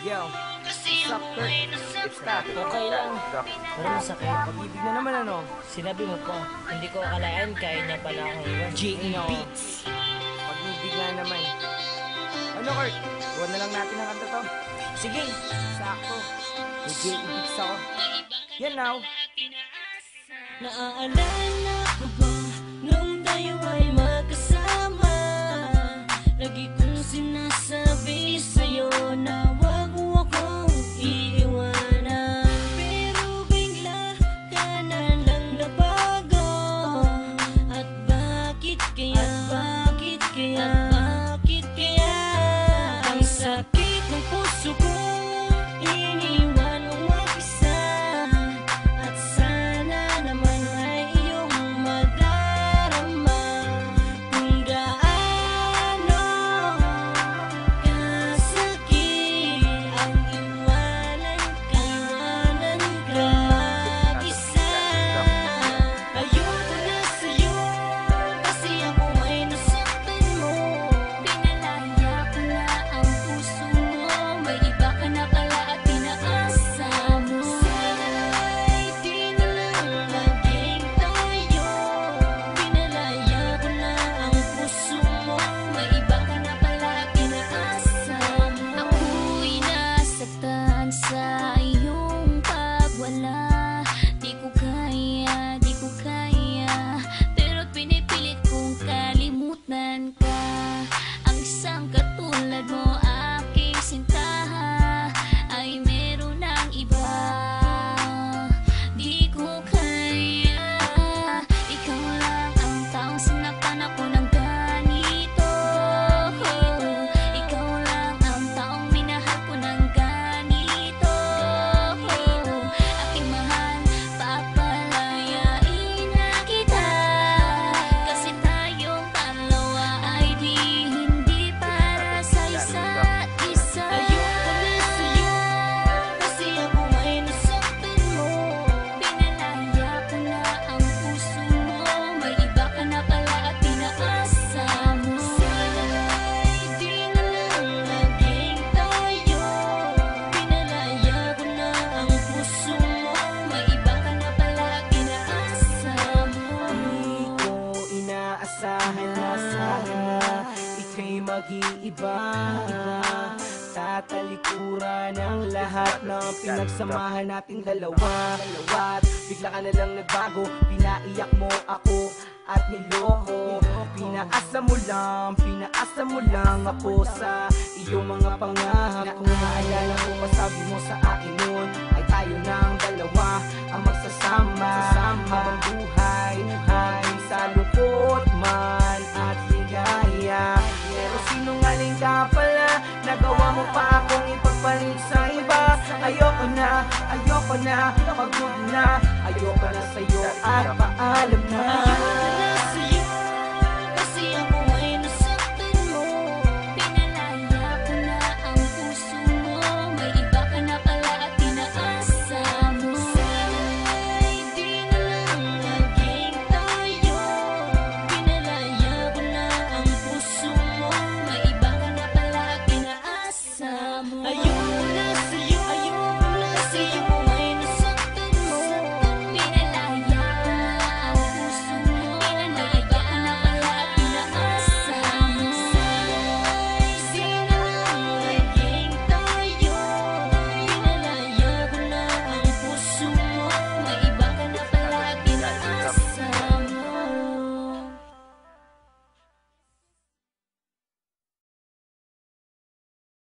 Yo, sup, Kurt? It's that. Okay lang. Pero masakit. Pag-ibig na naman ano? Sinabi mo pa. Hindi ko akalain kaya niya pala akong iwan. J.A. Beats. Pag-ibig nga naman. Ano, Kurt? Buwan na lang natin ang kanta to. Sige. Sakto. May J.A. Beats ako. Yan now. Naaalala ko ba nung tayo ay magkasama? Lagi kong sinasabi sa'yo na wag mo akong iiwanan. Pero bigla ka na lang nabago. At bakit kaya? Bakit kaya? Bakit kaya? Ang sakit ng puso ko, iniwan mo mag-isa. At sana naman ay iyong madarama kung gaano kasakit ang iwanan ka mag-isa. Ayoko na sa'yo kasi ako ay nasaktan mo. Pinalaya ko na ang puso mo, may iba ka na pala at pinaasa mo. Sana'y di na lang laging tayo. Pinalaya ko na ang puso mo, may iba ka na pala at pinaasa mo. Ako'y nasaktan sa iyong pagwala. Di ko kaya, di ko kaya, pero pinipilit kong kalimutan ka. Ang isang katulad mo, aking sinta, ay meron ng iba. Di ko kaya, ikaw lang ang taong sinaktan ako ng ganito. Ikaw lang ang taong minahal ko ng ganito. Aking mahal, papalayain na kita, kasi tayong dalawa ay hindi para sa isa't isa. Ayoko na sa'yo kasi ako ay nasaktan mo. Pinalaya ko na ang puso mo, may iba ka na pala at pinaasa mo. Sana'y di na lang laging tayo. Pinalaya ko na ang puso mo, may iba ka na pala at pinaasa mo. Di ko inaasahan na ika'y mag-iiba. Tatalikuran ang lahat ng pinagsamahan nating dalawa. At bigla ka na lang nagbago, pinaiyak mo ako at niloko. Pinaasa mo lang ako sa iyong mga pangako. Naalala ko pa sabi mo sa akin noon ay tayo ng dalawa ang magsasama habang buhay sa lungkot man at ligaya. Pero sinungaling ka pala, nagawa mo pa akong ipagpalit sa iba. Ayoko na, pagod na, ayoko na sa'yo at paalam na.